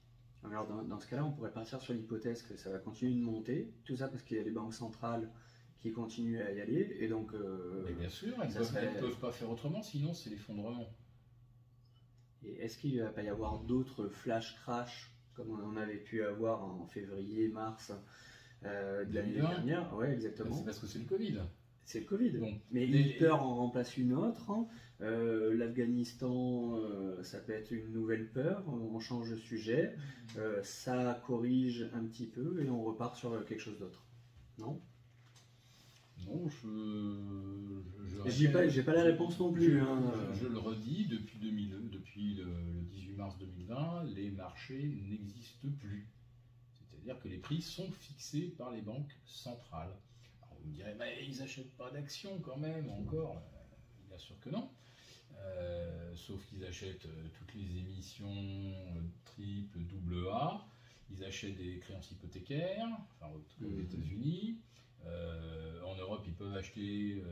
Alors dans ce cas-là, on pourrait partir sur l'hypothèse que ça va continuer de monter, tout ça parce qu'il y a les banques centrales qui continuent à y aller, et donc... Mais bien sûr, elles ne peuvent pas faire autrement, sinon c'est l'effondrement. Et est-ce qu'il ne va pas y avoir d'autres flash crash, comme on en avait pu avoir en février, mars de l'année dernière? Ouais, exactement. C'est parce que c'est le Covid. C'est le Covid. Bon, mais une peur en remplace une autre. L'Afghanistan, ça peut être une nouvelle peur. On change de sujet. Ça corrige un petit peu et on repart sur quelque chose d'autre. Non? Non, j'ai pas la réponse non plus. Je le redis, depuis le 18 mars 2020, les marchés n'existent plus. C'est-à-dire que les prix sont fixés par les banques centrales. Alors vous me direz, mais ils n'achètent pas d'actions quand même, encore. Bien sûr que non. Sauf qu'ils achètent toutes les émissions triple, double A. Ils achètent des créances hypothécaires, enfin, aux États-Unis. En Europe, ils peuvent acheter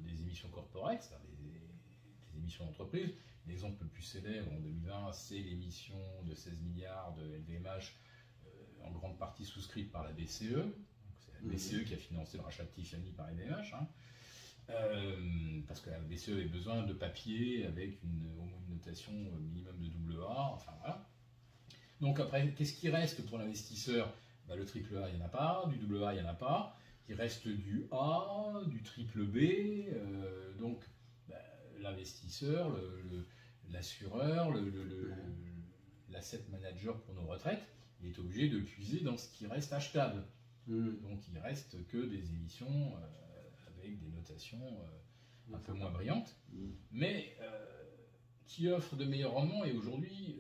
des émissions corporate, c'est-à-dire des émissions d'entreprise. L'exemple le plus célèbre en 2020, c'est l'émission de 16 milliards de LVMH, en grande partie souscrite par la BCE. C'est la BCE qui a financé le rachat de Tiffany par LVMH. Parce que la BCE avait besoin de papier avec au moins une notation minimum de double A. Enfin voilà. Donc après, qu'est-ce qui reste pour l'investisseur? Le triple A, il n'y en a pas, du double A, il n'y en a pas. Il reste du A, du triple B. Donc l'investisseur, l'assureur, l'asset manager pour nos retraites, il est obligé de puiser dans ce qui reste achetable. Donc il reste que des émissions avec des notations un peu moins brillantes, mais qui offrent de meilleurs rendements. Et aujourd'hui,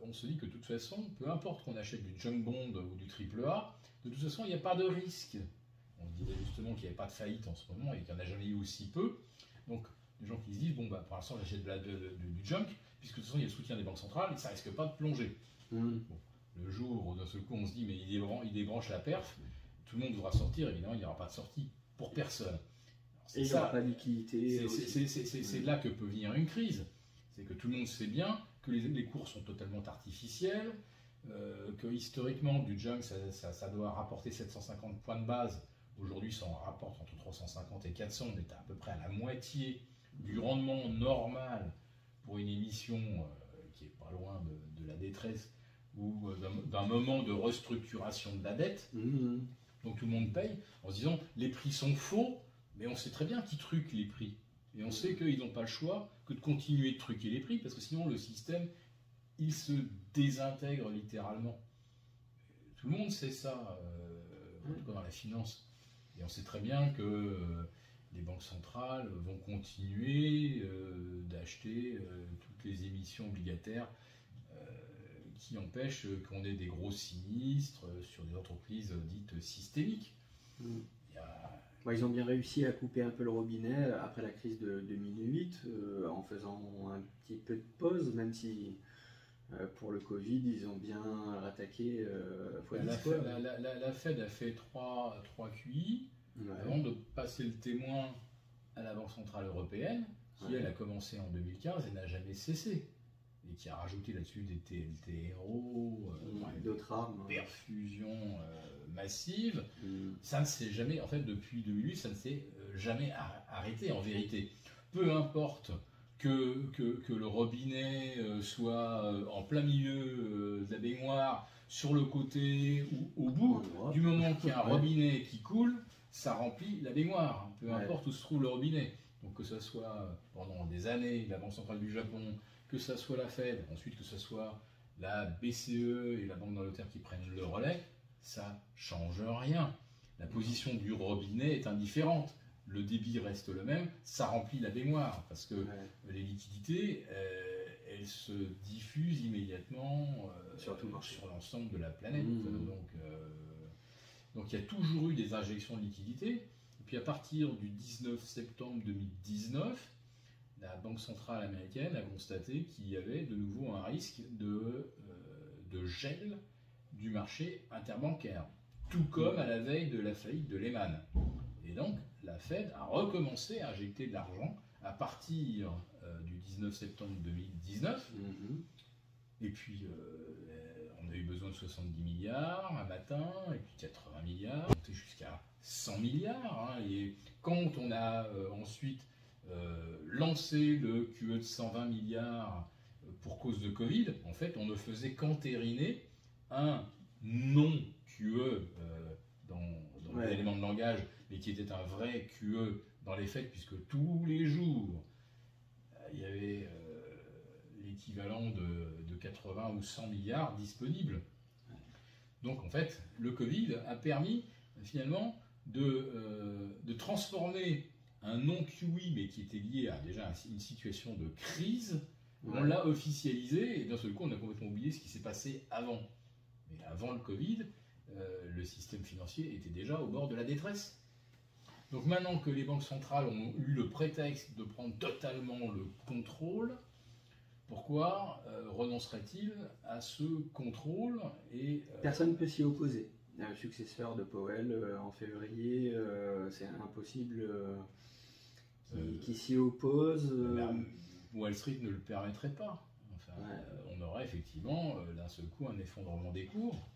on se dit que de toute façon, peu importe qu'on achète du junk bond ou du triple A, de toute façon, il n'y a pas de risque. On se disait justement qu'il n'y avait pas de faillite en ce moment et qu'il n'y en a jamais eu aussi peu. Donc, les gens qui se disent, bon, pour l'instant, j'achète du junk, puisque de toute façon, il y a le soutien des banques centrales et ça ne risque pas de plonger. Bon, le jour où d'un seul coup, on se dit, mais il débranche la perf, tout le monde devra sortir, évidemment, il n'y aura pas de sortie pour personne. Et il n'y aura pas de liquidité. C'est là que peut venir une crise. C'est que tout le monde sait bien que les cours sont totalement artificiels, que historiquement, du junk, ça doit rapporter 750 points de base. Aujourd'hui, ça en rapporte entre 350 et 400. On est à peu près à la moitié du rendement normal pour une émission qui est pas loin de la détresse ou d'un moment de restructuration de la dette. Donc tout le monde paye en se disant les prix sont faux, mais on sait très bien qui truquent les prix. Et on sait qu'ils n'ont pas le choix que de continuer de truquer les prix, parce que sinon le système, il se désintègre littéralement. Tout le monde sait ça, en tout cas dans la finance. Et on sait très bien que les banques centrales vont continuer d'acheter toutes les émissions obligataires qui empêche qu'on ait des gros sinistres sur des entreprises dites systémiques. Mm. Il y a- Ils ont bien réussi à couper un peu le robinet après la crise de 2008 en faisant un petit peu de pause, même si pour le Covid, ils ont bien rattaqué fois 10, quoi. la Fed a fait 3 QI Ouais. avant de passer le témoin à la Banque Centrale Européenne, qui Ouais. elle a commencé en 2015 et n'a jamais cessé. Et qui a rajouté là-dessus des TLTRO, D'autres armes. perfusion massive. Mm. Ça ne s'est jamais, en fait, depuis 2008, ça ne s'est jamais arrêté en vérité. Peu importe que le robinet soit en plein milieu de la baignoire, sur le côté ou au bout, du moment qu'il y a un robinet qui coule, ça remplit la baignoire, peu importe où se trouve le robinet. Donc que ce soit pendant des années la Banque Centrale du Japon, que ce soit la Fed, ensuite que ce soit la BCE et la Banque d'Angleterre qui prennent le relais, ça change rien. La position du robinet est indifférente. Le débit reste le même, ça remplit la baignoire, parce que les liquidités, elles se diffusent immédiatement sur l'ensemble de la planète. Donc il y a toujours eu des injections de liquidités. Et puis à partir du 19 septembre 2019, la Banque centrale américaine a constaté qu'il y avait de nouveau un risque de gel du marché interbancaire, tout comme à la veille de la faillite de Lehman. Et donc, la Fed a recommencé à injecter de l'argent à partir du 19 septembre 2019. Et puis, on a eu besoin de 70 milliards un matin, et puis 80 milliards, monté jusqu'à 100 milliards. Et quand on a ensuite lancé le QE de 120 milliards pour cause de Covid, en fait, on ne faisait qu'entériner un non-QE dans les éléments de langage, mais qui était un vrai QE dans les faits, puisque tous les jours, il y avait l'équivalent de 80 ou 100 milliards disponibles. Donc en fait, le Covid a permis finalement de transformer un non-QE, mais qui était lié à déjà une situation de crise, on l'a officialisé, et d'un seul coup, on a complètement oublié ce qui s'est passé avant. Mais avant le Covid, le système financier était déjà au bord de la détresse. Donc maintenant que les banques centrales ont eu le prétexte de prendre totalement le contrôle, pourquoi renoncerait-il à ce contrôle Personne ne peut s'y opposer. Le successeur de Powell en février, c'est impossible qui s'y oppose. Wall Street ne le permettrait pas. Enfin, on aurait effectivement d'un seul coup un effondrement des cours.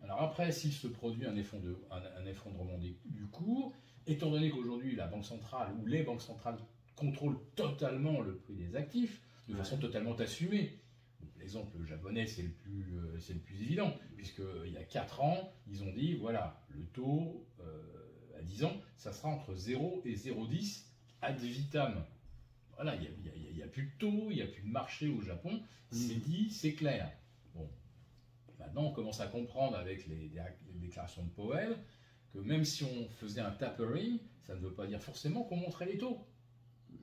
Alors après, s'il se produit un effondrement du cours, étant donné qu'aujourd'hui la banque centrale ou les banques centrales contrôlent totalement le prix des actifs, de façon totalement assumée. L'exemple japonais, c'est le plus évident, puisqu'il y a 4 ans, ils ont dit, voilà, le taux à 10 ans, ça sera entre 0 et 0,10 ad vitam. Voilà, il n'y a plus de taux, il n'y a plus de marché au Japon, c'est dit, c'est clair. Bon. Maintenant, on commence à comprendre avec les déclarations de Powell que même si on faisait un tapering, ça ne veut pas dire forcément qu'on monterait les taux.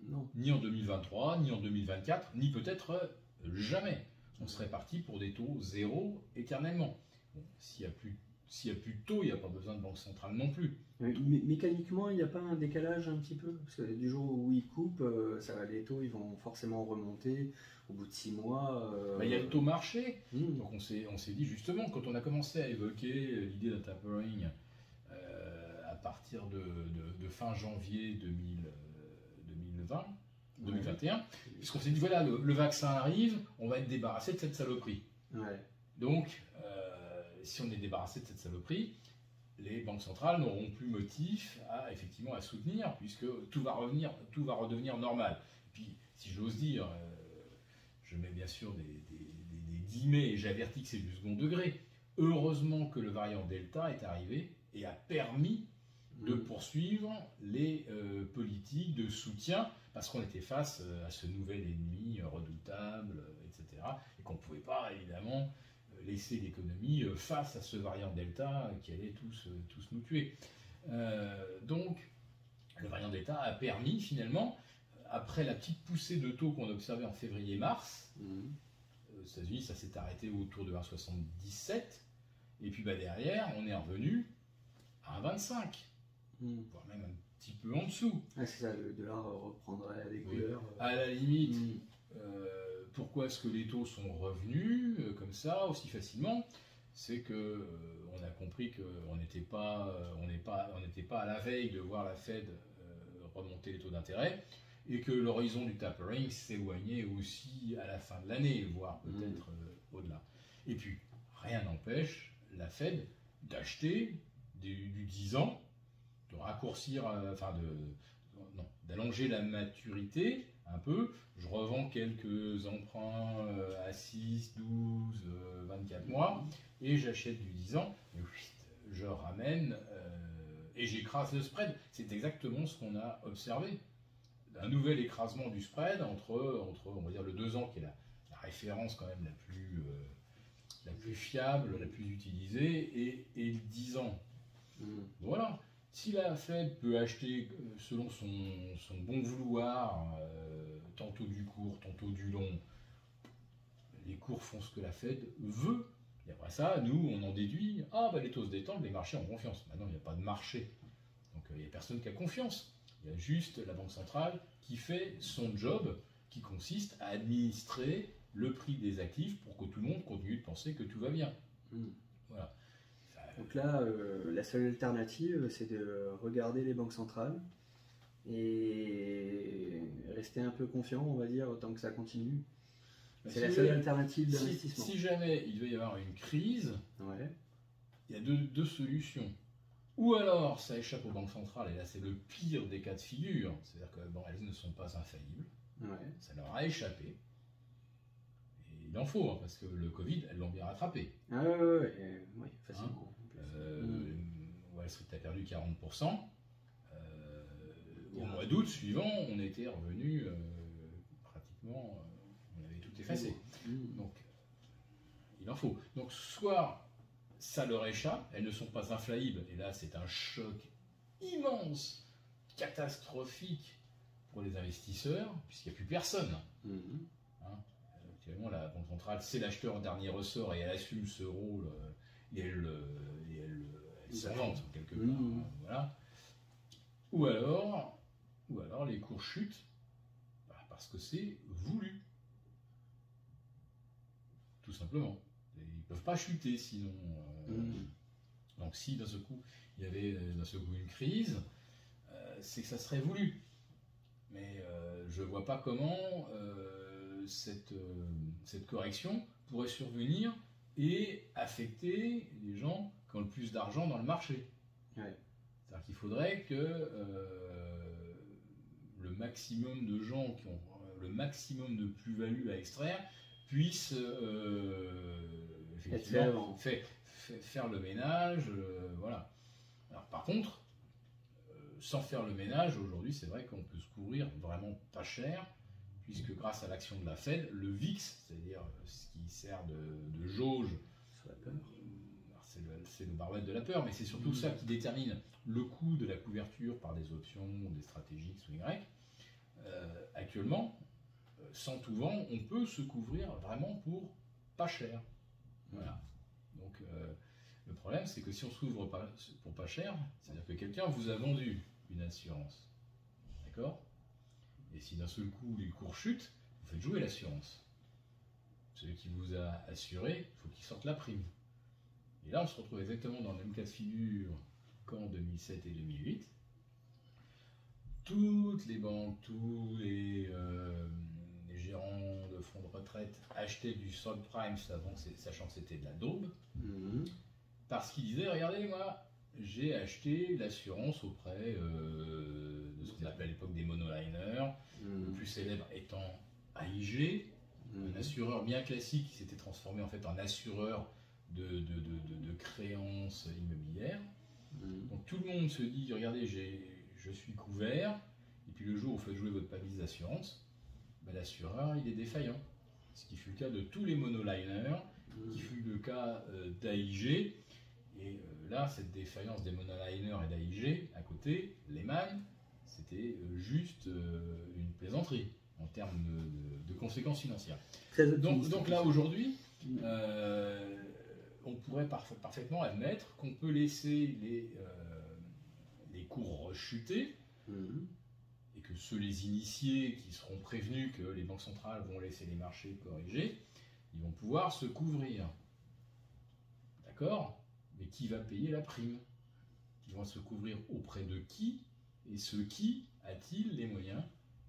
Non. Ni en 2023, ni en 2024, ni peut-être jamais. On serait parti pour des taux zéro éternellement. Bon, s'il n'y a plus de taux, il n'y a pas besoin de banque centrale non plus. Mécaniquement, il n'y a pas un décalage un petit peu? Parce que du jour où ils coupent, les taux ils vont forcément remonter au bout de 6 mois. Il y a le taux marché. Donc on s'est dit justement, quand on a commencé à évoquer l'idée d'un tapering à partir de fin janvier 2021, puisqu'on s'est dit voilà, le vaccin arrive, on va être débarrassé de cette saloperie. Donc, si on est débarrassé de cette saloperie, les banques centrales n'auront plus motif à soutenir, puisque tout va redevenir normal. Et puis, si j'ose dire, je mets bien sûr des guillemets et j'avertis que c'est du second degré. Heureusement que le variant Delta est arrivé et a permis de poursuivre les politiques de soutien, parce qu'on était face à ce nouvel ennemi redoutable, etc. Et qu'on ne pouvait pas, évidemment, laisser l'économie face à ce variant Delta qui allait tous nous tuer. Donc, le variant Delta a permis, finalement, après la petite poussée de taux qu'on observait en février-mars, aux États-Unis, ça s'est arrêté autour de 1,77. Et puis derrière, on est revenu à 1,25. Voire même un petit peu en dessous. Ah, c'est ça, le dollar reprendrait des couleurs. À la limite, pourquoi est-ce que les taux sont revenus comme ça aussi facilement? C'est que on a compris qu'on n'était pas à la veille de voir la Fed remonter les taux d'intérêt et que l'horizon du tapering s'éloignait aussi à la fin de l'année, voire peut-être au-delà. Et puis, rien n'empêche la Fed d'acheter du 10 ans, de raccourcir, d'allonger la maturité un peu. Je revends quelques emprunts à 6, 12, 24 mois et j'achète du 10 ans. Et je ramène et j'écrase le spread. C'est exactement ce qu'on a observé. Un nouvel écrasement du spread entre on va dire, le 2 ans qui est la référence quand même la plus fiable, la plus utilisée, et le 10 ans. Voilà. Si la Fed peut acheter selon son bon vouloir, tantôt du court, tantôt du long, les cours font ce que la Fed veut. Et après ça, nous, on en déduit, les taux se détendent, les marchés ont confiance. Maintenant, il n'y a pas de marché. Donc, il n'y a personne qui a confiance. Il y a juste la Banque centrale qui fait son job, qui consiste à administrer le prix des actifs pour que tout le monde continue de penser que tout va bien. Voilà. Donc là, la seule alternative, c'est de regarder les banques centrales et rester un peu confiant, on va dire, autant que ça continue. C'est la seule alternative d'investissement. Si jamais il devait y avoir une crise, il y a deux solutions. Ou alors ça échappe aux banques centrales, et là c'est le pire des cas de figure, c'est-à-dire qu'elles ne sont pas infaillibles, ça leur a échappé. Et il en faut, parce que le Covid, elles l'ont bien rattrapé. Oui, facilement. Wall Street a perdu 40%. Au mois d'août suivant, on était revenu pratiquement, on avait tout effacé. Donc, il en faut. Donc, soit ça leur échappe, elles ne sont pas infaillibles, et là c'est un choc immense, catastrophique pour les investisseurs, puisqu'il n'y a plus personne. Actuellement, la Banque centrale, c'est l'acheteur en dernier ressort, et elle assume ce rôle, et elle s'invente quelque part. Voilà. Ou alors les cours chutent, parce que c'est voulu. Tout simplement. Ils ne peuvent pas chuter sinon. Donc si d'un seul coup il y avait une crise, c'est que ça serait voulu. Mais je ne vois pas comment cette correction pourrait survenir et affecter les gens qui ont le plus d'argent dans le marché. C'est-à-dire qu'il faudrait que le maximum de gens qui ont le maximum de plus-value à extraire puissent effectivement faire le ménage. Voilà. Alors par contre, sans faire le ménage, aujourd'hui c'est vrai qu'on peut se couvrir vraiment pas cher, puisque grâce à l'action de la Fed, le VIX, c'est-à-dire ce qui sert de jauge, c'est le baromètre de la peur, mais c'est surtout ça qui détermine le coût de la couverture par des options, des stratégies X ou Y. Actuellement, sans tout vent, on peut se couvrir vraiment pour pas cher. Voilà. Donc le problème, c'est que si on se couvre pour pas cher, c'est-à-dire que quelqu'un vous a vendu une assurance. D'accord? Et si d'un seul coup les cours chutent, vous faites jouer l'assurance. Celui qui vous a assuré, il faut qu'il sorte la prime. Et là, on se retrouve exactement dans le même cas de figure qu'en 2007 et 2008. Toutes les banques, tous les gérants de fonds de retraite achetaient du subprime, sachant que c'était de la daube, parce qu'ils disaient, regardez, moi, j'ai acheté l'assurance auprès de ce qu'on appelait à l'époque des monoliners, le plus célèbre étant AIG, un assureur bien classique qui s'était transformé en fait en assureur de créances immobilières. Donc tout le monde se dit, regardez, je suis couvert, et puis le jour où vous faites jouer votre police d'assurance, l'assureur il est défaillant. Ce qui fut le cas de tous les monoliners, qui fut le cas d'AIG. Et là, cette défaillance des monoliners et d'AIG, à côté, Lehman, c'était juste une plaisanterie. en termes de conséquences financières. Très Donc là, aujourd'hui, on pourrait parfaitement admettre qu'on peut laisser les cours rechuter, et que les initiés qui seront prévenus que les banques centrales vont laisser les marchés corriger, ils vont pouvoir se couvrir. D'accord? Mais qui va payer la prime? Ils vont se couvrir auprès de qui? Et ce qui a-t-il les moyens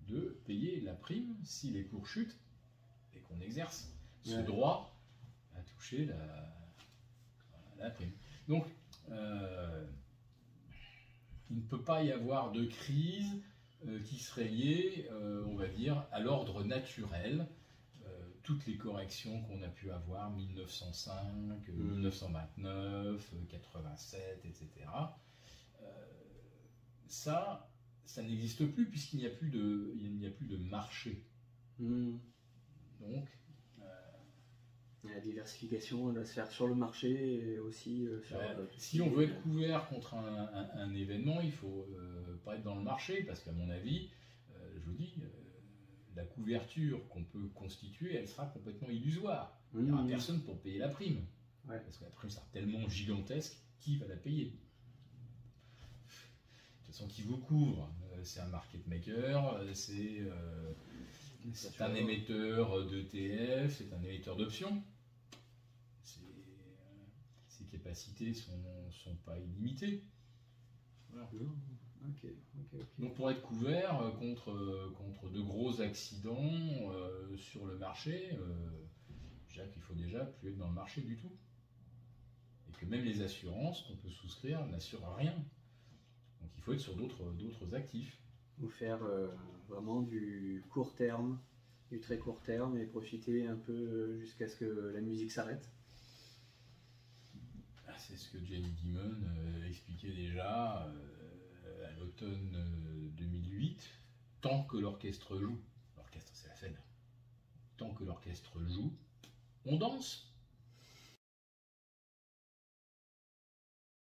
de payer la prime si les cours chutent et qu'on exerce ce droit à toucher la prime? Donc, il ne peut pas y avoir de crise qui serait liée, on va dire, à l'ordre naturel. Toutes les corrections qu'on a pu avoir, 1905, 1929, 87, etc., ça n'existe plus puisqu'il n'y a plus de marché. Donc, la diversification doit se faire sur le marché et aussi sur... si on veut être couvert contre un événement, il ne faut pas être dans le marché, parce qu'à mon avis, je vous dis, la couverture qu'on peut constituer, elle sera complètement illusoire. Il n'y aura personne pour payer la prime. Parce que la prime sera tellement gigantesque, qui va la payer? De toute façon, qui vous couvre? C'est un market maker, c'est un émetteur d'ETF, c'est un émetteur d'options. Ses capacités sont pas illimitées. Voilà. Donc pour être couvert contre de gros accidents sur le marché, je dirais qu'il faut déjà plus être dans le marché du tout. Et que même les assurances qu'on peut souscrire n'assurent rien. Donc il faut être sur d'autres actifs. Ou faire vraiment du court terme, du très court terme, et profiter un peu jusqu'à ce que la musique s'arrête. C'est ce que Jamie Dimon expliquait déjà à l'automne 2008. Tant que l'orchestre joue, l'orchestre c'est la Fed, tant que l'orchestre joue, on danse.